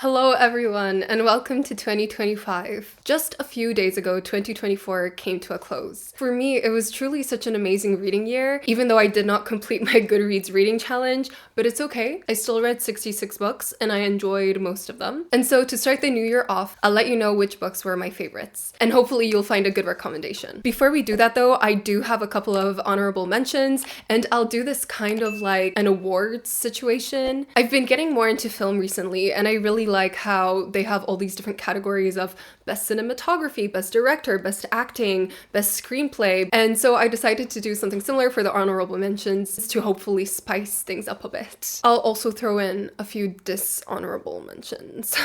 Hello everyone and welcome to 2025. Just a few days ago, 2024 came to a close. For me, it was truly such an amazing reading year, even though I did not complete my Goodreads reading challenge, but it's okay. I still read 66 books and I enjoyed most of them. And so to start the new year off, I'll let you know which books were my favorites, and hopefully you'll find a good recommendation. Before we do that though, I do have a couple of honorable mentions, and I'll do this kind of like an awards situation. I've been getting more into film recently, and I really like how they have all these different categories of best cinematography, best director, best acting, best screenplay. And so I decided to do something similar for the honorable mentions to hopefully spice things up a bit. I'll also throw in a few dishonorable mentions.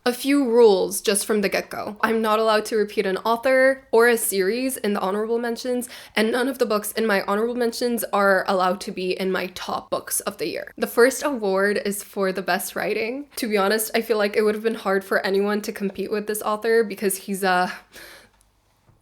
A few rules just from the get-go. I'm not allowed to repeat an author or a series in the honorable mentions, and none of the books in my honorable mentions are allowed to be in my top books of the year. The first award is for the best writing. To be honest, I feel like it would have been hard for anyone to compete with this author because he's a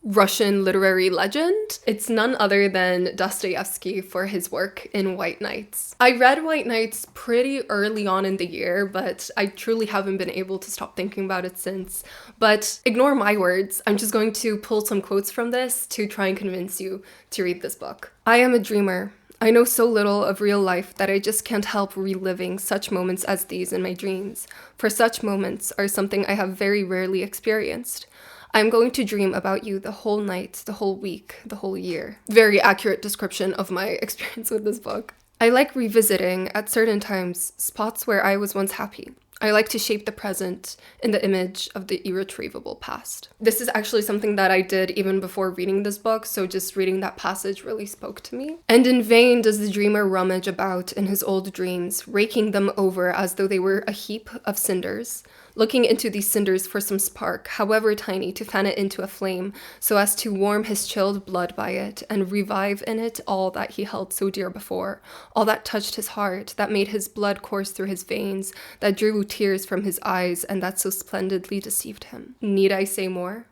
Russian literary legend. It's none other than Dostoevsky for his work in White Nights. I read White Nights pretty early on in the year, but I truly haven't been able to stop thinking about it since. But ignore my words. I'm just going to pull some quotes from this to try and convince you to read this book. I am a dreamer. I know so little of real life that I just can't help reliving such moments as these in my dreams, for such moments are something I have very rarely experienced. I'm going to dream about you the whole night, the whole week, the whole year. Very accurate description of my experience with this book. I like revisiting, at certain times, spots where I was once happy. I like to shape the present in the image of the irretrievable past. This is actually something that I did even before reading this book, so just reading that passage really spoke to me. And in vain does the dreamer rummage about in his old dreams, raking them over as though they were a heap of cinders, looking into these cinders for some spark, however tiny, to fan it into a flame, so as to warm his chilled blood by it, and revive in it all that he held so dear before, all that touched his heart, that made his blood course through his veins, that drew tears from his eyes, and that so splendidly deceived him. Need I say more?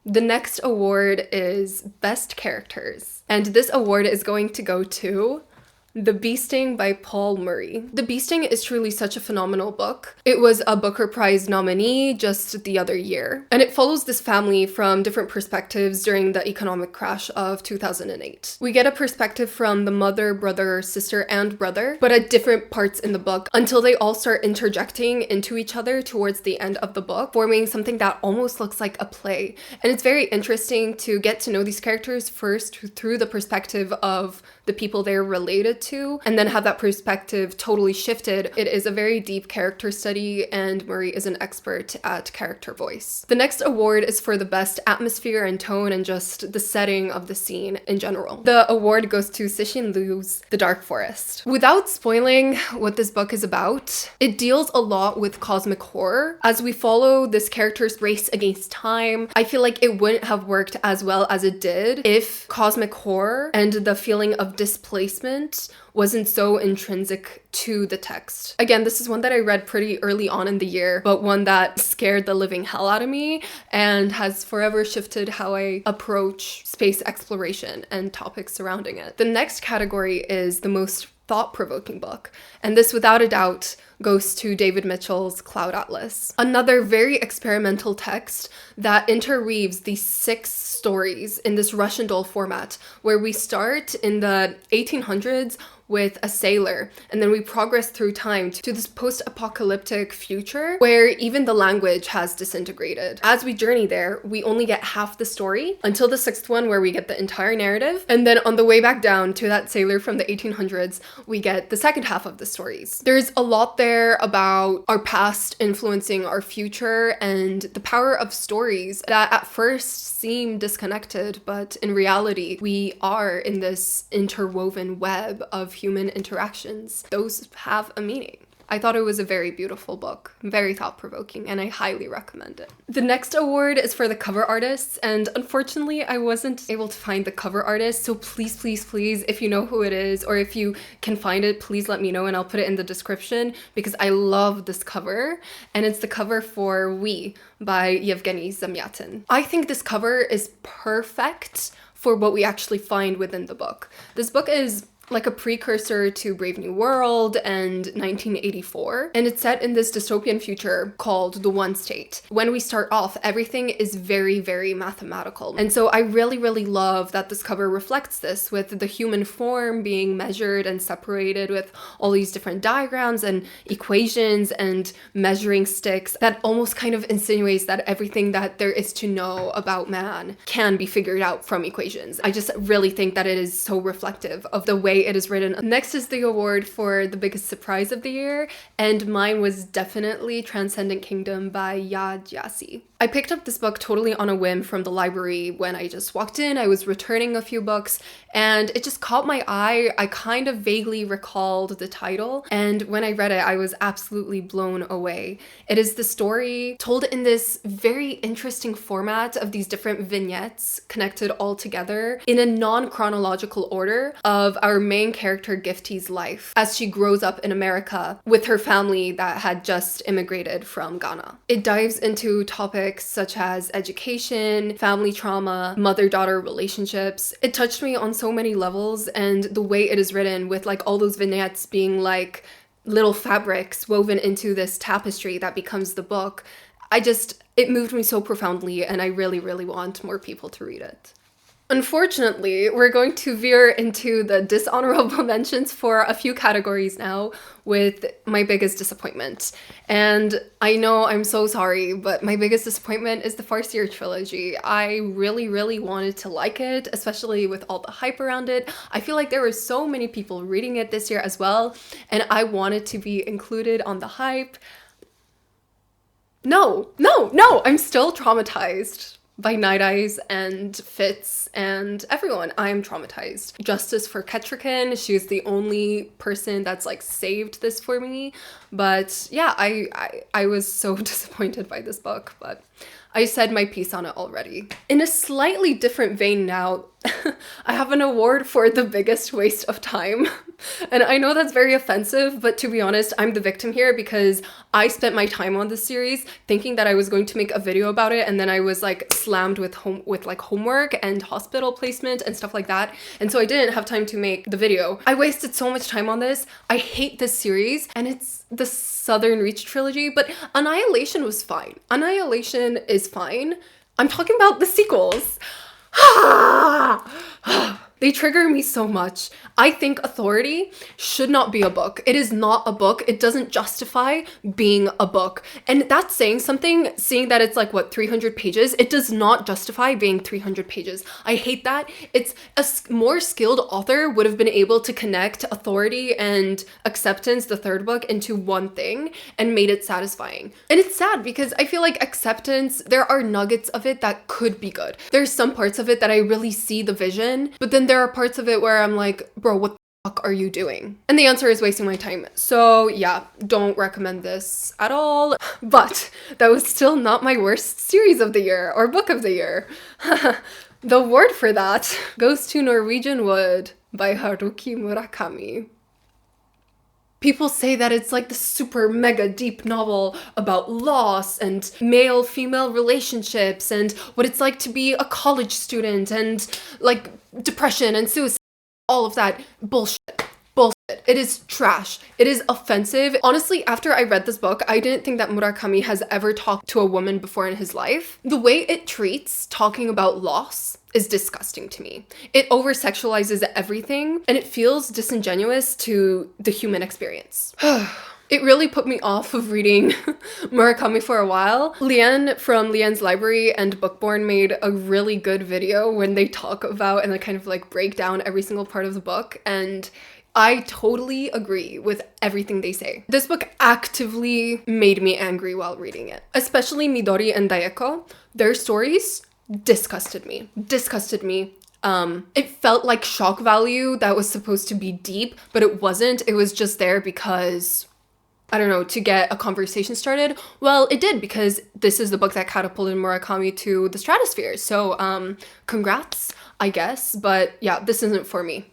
The next award is Best Characters, and this award is going to go to The Beasting by Paul Murray. The Beasting is truly such a phenomenal book. It was a Booker Prize nominee just the other year, and it follows this family from different perspectives during the economic crash of 2008. We get a perspective from the mother, brother, sister, and brother, but at different parts in the book until they all start interjecting into each other towards the end of the book, forming something that almost looks like a play. And it's very interesting to get to know these characters first through the perspective of the people they're related to, and then have that perspective totally shifted. It is a very deep character study, and Murray is an expert at character voice. The next award is for the best atmosphere and tone and just the setting of the scene in general. The award goes to Cixin Liu's The Dark Forest. Without spoiling what this book is about, it deals a lot with cosmic horror. As we follow this character's race against time, I feel like it wouldn't have worked as well as it did if cosmic horror and the feeling of displacement wasn't so intrinsic to the text. Again, this is one that I read pretty early on in the year, but one that scared the living hell out of me and has forever shifted how I approach space exploration and topics surrounding it. The next category is the most thought-provoking book, and this without a doubt goes to David Mitchell's Cloud Atlas. Another very experimental text that interweaves these 6 stories in this Russian doll format, where we start in the 1800s with a sailor, and then we progress through time to this post-apocalyptic future where even the language has disintegrated. As we journey there, we only get half the story until the 6th one, where we get the entire narrative, and then on the way back down to that sailor from the 1800s, we get the second half of the stories. There's a lot there about our past influencing our future and the power of stories that at first seem disconnected, but in reality, we are in this interwoven web of human interactions. Those have a meaning. I thought it was a very beautiful book, very thought-provoking, and I highly recommend it. The next award is for the cover artists, and unfortunately I wasn't able to find the cover artist, so please, please, please, if you know who it is, or if you can find it, please let me know and I'll put it in the description, because I love this cover, and it's the cover for We by Yevgeny Zamyatin. I think this cover is perfect for what we actually find within the book. This book is like a precursor to Brave New World and 1984. And it's set in this dystopian future called the One State. When we start off, everything is very, very mathematical. And so I really, really love that this cover reflects this, with the human form being measured and separated with all these different diagrams and equations and measuring sticks that almost kind of insinuates that everything that there is to know about man can be figured out from equations. I just really think that it is so reflective of the way it is written. Next is the award for the biggest surprise of the year, and mine was definitely Transcendent Kingdom by Ya Gyasi. I picked up this book totally on a whim from the library when I just walked in. I was returning a few books and it just caught my eye. I kind of vaguely recalled the title, and when I read it, I was absolutely blown away. It is the story told in this very interesting format of these different vignettes connected all together in a non-chronological order of our main character Gifty's life as she grows up in America with her family that had just immigrated from Ghana. It dives into topics such as education, family trauma, mother-daughter relationships. It touched me on so many levels, and the way it is written with like all those vignettes being like little fabrics woven into this tapestry that becomes the book. It moved me so profoundly, and I really, really want more people to read it. Unfortunately, we're going to veer into the dishonorable mentions for a few categories now with my biggest disappointment. And I know I'm so sorry, but my biggest disappointment is the Farseer trilogy. I really, really wanted to like it, especially with all the hype around it. I feel like there were so many people reading it this year as well, and I wanted to be included on the hype. No, I'm still traumatized by Night Eyes and Fitz and everyone. I am traumatized. Justice for Ketrican. She's the only person that's like saved this for me. But yeah, I was so disappointed by this book, but I said my piece on it already. In a slightly different vein now, I have an award for the biggest waste of time. And I know that's very offensive, but to be honest, I'm the victim here because I spent my time on this series thinking that I was going to make a video about it, and then I was like slammed with homework and hospital placement and stuff like that. And so I didn't have time to make the video. I wasted so much time on this. I hate this series, and it's the Southern Reach trilogy, but Annihilation was fine. Annihilation is fine. I'm talking about the sequels. They trigger me so much. I think Authority should not be a book. It is not a book. It doesn't justify being a book. And that's saying something, seeing that it's like, what, 300 pages? It does not justify being 300 pages. I hate that. It's a more skilled author would have been able to connect Authority and Acceptance, the third book, into one thing and made it satisfying. And it's sad because I feel like Acceptance, there are nuggets of it that could be good. There's some parts of it that I really see the vision, but then there are parts of it where I'm like, bro, what the fuck are you doing? And the answer is wasting my time. So yeah, don't recommend this at all. But that was still not my worst series of the year or book of the year. The award for that goes to Norwegian Wood by Haruki Murakami. People say that it's like the super mega deep novel about loss and male-female relationships and what it's like to be a college student and like depression and suicide, all of that bullshit. It is trash. It is offensive. Honestly, after I read this book, I didn't think that Murakami has ever talked to a woman before in his life. The way it treats talking about loss is disgusting to me. It over-sexualizes everything, and it feels disingenuous to the human experience. It really put me off of reading Murakami for a while. Leanne from Leanne's Library and Bookborn made a really good video when they talk about and kind of like break down every single part of the book, and I totally agree with everything they say. This book actively made me angry while reading it. Especially Midori and Daeko. Their stories disgusted me. It felt like shock value that was supposed to be deep, but it wasn't. It was just there because, I don't know, to get a conversation started. Well, it did, because this is the book that catapulted Murakami to the stratosphere. So, congrats, I guess. But yeah, this isn't for me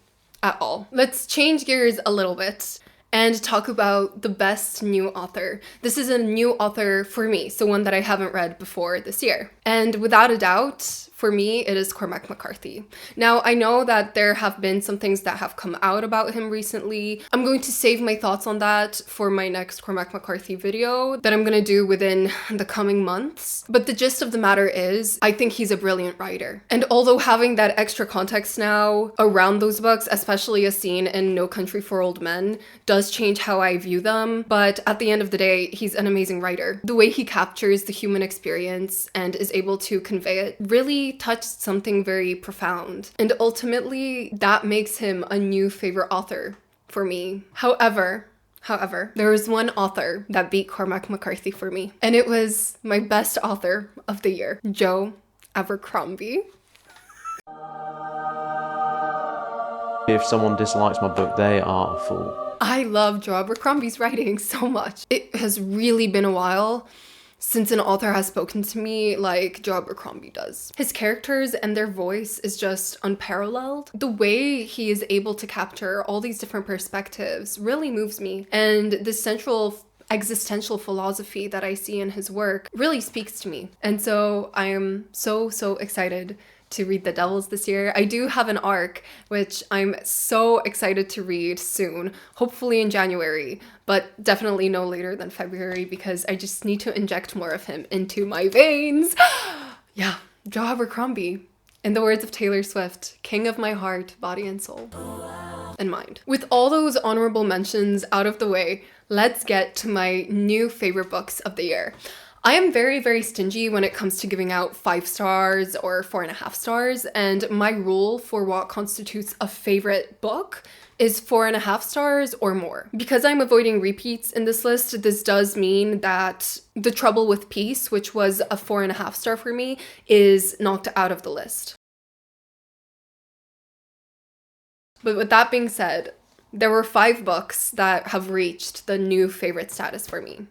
at all. Let's change gears a little bit and talk about the best new author. This is a new author for me, so one that I haven't read before this year. And without a doubt, For me, it is Cormac McCarthy. Now, I know that there have been some things that have come out about him recently. I'm going to save my thoughts on that for my next Cormac McCarthy video that I'm going to do within the coming months. But the gist of the matter is, I think he's a brilliant writer. And although having that extra context now around those books, especially a scene in No Country for Old Men, does change how I view them. But at the end of the day, he's an amazing writer. The way he captures the human experience and is able to convey it really touched something very profound. And ultimately, that makes him a new favorite author for me. However, there was one author that beat Cormac McCarthy for me, and it was my best author of the year, Joe Abercrombie. If someone dislikes my book, they are a fool. I love Joe Abercrombie's writing so much. It has really been a while since an author has spoken to me like Joe Abercrombie does. His characters and their voice is just unparalleled. The way he is able to capture all these different perspectives really moves me. And the central existential philosophy that I see in his work really speaks to me. And so I am so excited to read The Devils this year. I do have an arc, which I'm so excited to read soon, hopefully in January, but definitely no later than February because I just need to inject more of him into my veins. Yeah, Joe Abercrombie. In the words of Taylor Swift, king of my heart, body and soul and mind. With all those honorable mentions out of the way, let's get to my new favorite books of the year. I am very stingy when it comes to giving out 5 stars or 4.5 stars, and my rule for what constitutes a favorite book is 4.5 stars or more. Because I'm avoiding repeats in this list, this does mean that The Trouble with Peace, which was a 4.5 star for me, is knocked out of the list. But with that being said, there were 5 books that have reached the new favorite status for me.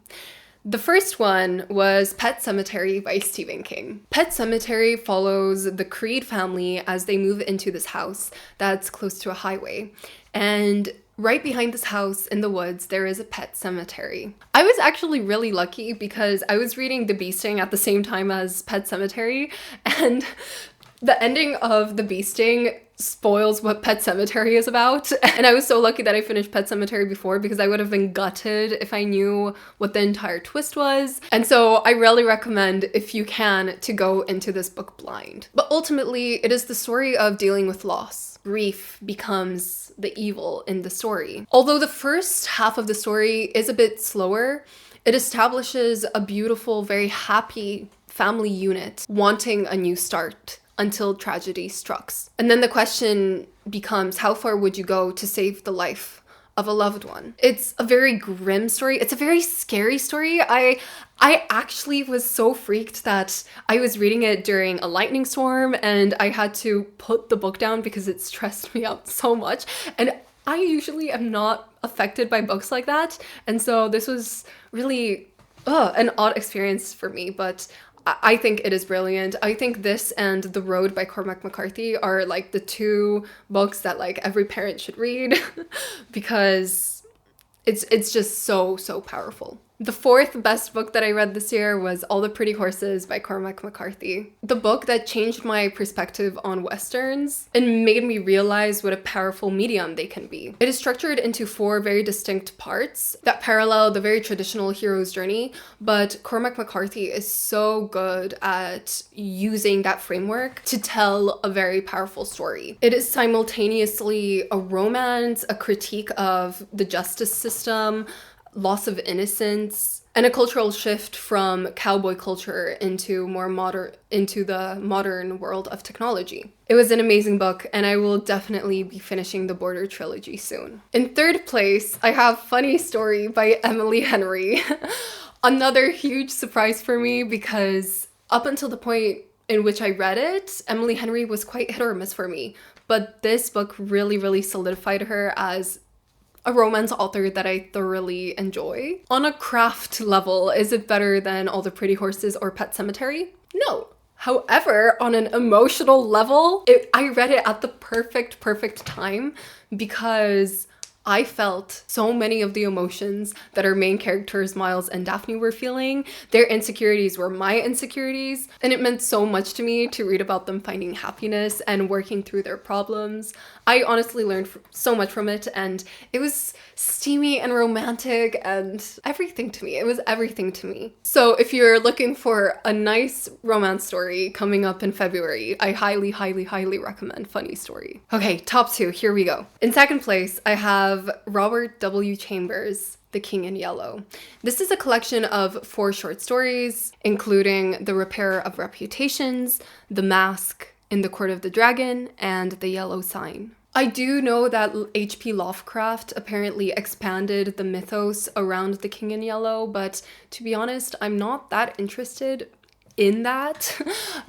The first one was Pet Sematary by Stephen King. Pet Sematary follows the Creed family as they move into this house that's close to a highway. And right behind this house in the woods, there is a pet cemetery. I was actually really lucky because I was reading The Bee Sting at the same time as Pet Sematary, and the ending of The Bee Sting spoils what Pet Sematary is about. And I was so lucky that I finished Pet Sematary before because I would have been gutted if I knew what the entire twist was. And so I really recommend, if you can, to go into this book blind. But ultimately, it is the story of dealing with loss. Grief becomes the evil in the story. Although the first half of the story is a bit slower, it establishes a beautiful, very happy family unit wanting a new start until tragedy strikes. And then the question becomes, how far would you go to save the life of a loved one? It's a very grim story. It's a very scary story. I actually was so freaked that I was reading it during a lightning storm and I had to put the book down because it stressed me out so much. And I usually am not affected by books like that. And so this was really an odd experience for me, but I think it is brilliant. I think this and The Road by Cormac McCarthy are like the 2 books that like every parent should read because it's just so powerful. The 4th best book that I read this year was All the Pretty Horses by Cormac McCarthy. The book that changed my perspective on Westerns and made me realize what a powerful medium they can be. It is structured into 4 very distinct parts that parallel the very traditional hero's journey, but Cormac McCarthy is so good at using that framework to tell a very powerful story. It is simultaneously a romance, a critique of the justice system, loss of innocence, and a cultural shift from cowboy culture into the modern world of technology. It was an amazing book, and I will definitely be finishing the Border trilogy soon. In 3rd place, I have Funny Story by Emily Henry. Another huge surprise for me because up until the point in which I read it, Emily Henry was quite hit or miss for me. But this book really solidified her as a romance author that I thoroughly enjoy. On a craft level, is it better than All the Pretty Horses or Pet Sematary? No. However, on an emotional level, I read it at the perfect time because I felt so many of the emotions that our main characters, Miles and Daphne, were feeling. Their insecurities were my insecurities, and it meant so much to me to read about them finding happiness and working through their problems. I honestly learned so much from it, and it was steamy and romantic and everything to me. It was everything to me. So if you're looking for a nice romance story coming up in February, I highly, highly, highly recommend Funny Story. Okay, top 2, here we go. In second place, I have Robert W. Chambers' The King in Yellow. This is a collection of 4 short stories, including The Repair of Reputations, The Mask, In the Court of the Dragon, and The Yellow Sign. I do know that H.P. Lovecraft apparently expanded the mythos around The King in Yellow, but to be honest, I'm not that interested in that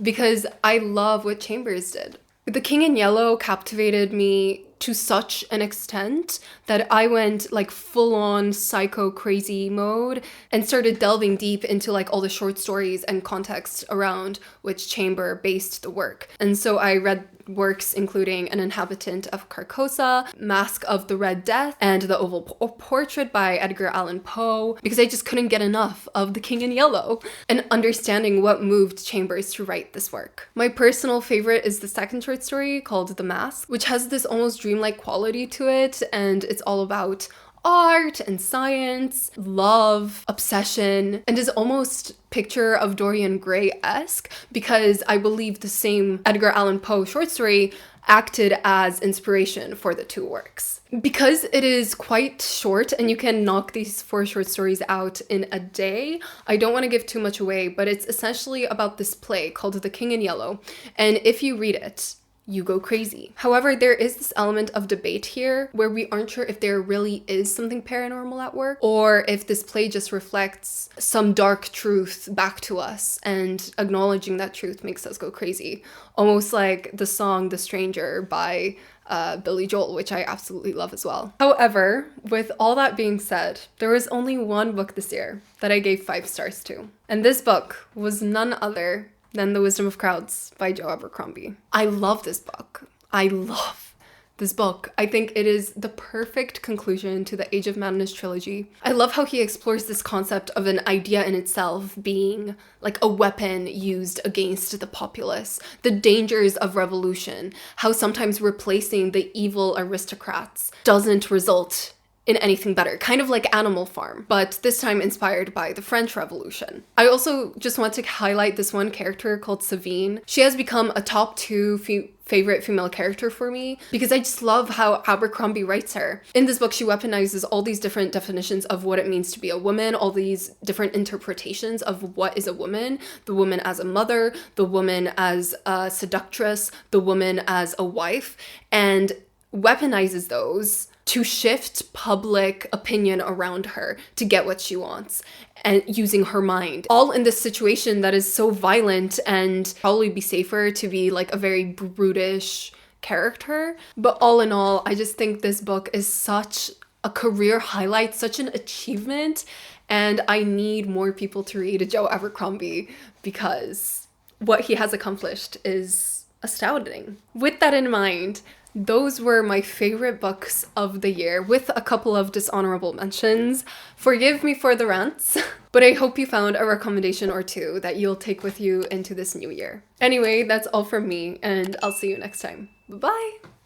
because I love what Chambers did. The King in Yellow captivated me to such an extent that I went like full on psycho crazy mode and started delving deep into like all the short stories and context around which Chamber based the work. And so I read works including An Inhabitant of Carcosa, Mask of the Red Death, and The Oval Portrait by Edgar Allan Poe, because I just couldn't get enough of The King in Yellow and understanding what moved Chambers to write this work. My personal favorite is the second short story called The Mask, which has this almost dreamlike quality to it, and it's all about art and science, love, obsession, and is almost picture of Dorian Gray-esque because I believe the same Edgar Allan Poe short story acted as inspiration for the 2 works. Because it is quite short and you can knock these 4 short stories out in a day, I don't want to give too much away, but it's essentially about this play called The King in Yellow, and if you read it, you go crazy. However, there is this element of debate here where we aren't sure if there really is something paranormal at work or if this play just reflects some dark truth back to us, and acknowledging that truth makes us go crazy. Almost like the song The Stranger by Billy Joel, which I absolutely love as well. However, with all that being said, there was only one book this year that I gave 5 stars to. And this book was none other than The Wisdom of Crowds by Joe Abercrombie. I love this book. I love this book. I think it is the perfect conclusion to the Age of Madness trilogy. I love how he explores this concept of an idea in itself being like a weapon used against the populace, the dangers of revolution, how sometimes replacing the evil aristocrats doesn't result in anything better, kind of like Animal Farm, but this time inspired by the French Revolution. I also just want to highlight this one character called Savine. She has become a top 2 favorite female character for me because I just love how Abercrombie writes her. In this book, she weaponizes all these different definitions of what it means to be a woman, all these different interpretations of what is a woman, the woman as a mother, the woman as a seductress, the woman as a wife, and weaponizes those to shift public opinion around her to get what she wants, and using her mind. All in this situation that is so violent and probably be safer to be like a very brutish character. But all in all, I just think this book is such a career highlight, such an achievement, and I need more people to read Joe Abercrombie because what he has accomplished is astounding. With that in mind, those were my favorite books of the year, with a couple of dishonorable mentions. Forgive me for the rants, but I hope you found a recommendation or 2 that you'll take with you into this new year. Anyway, that's all from me, and I'll see you next time. Bye-bye!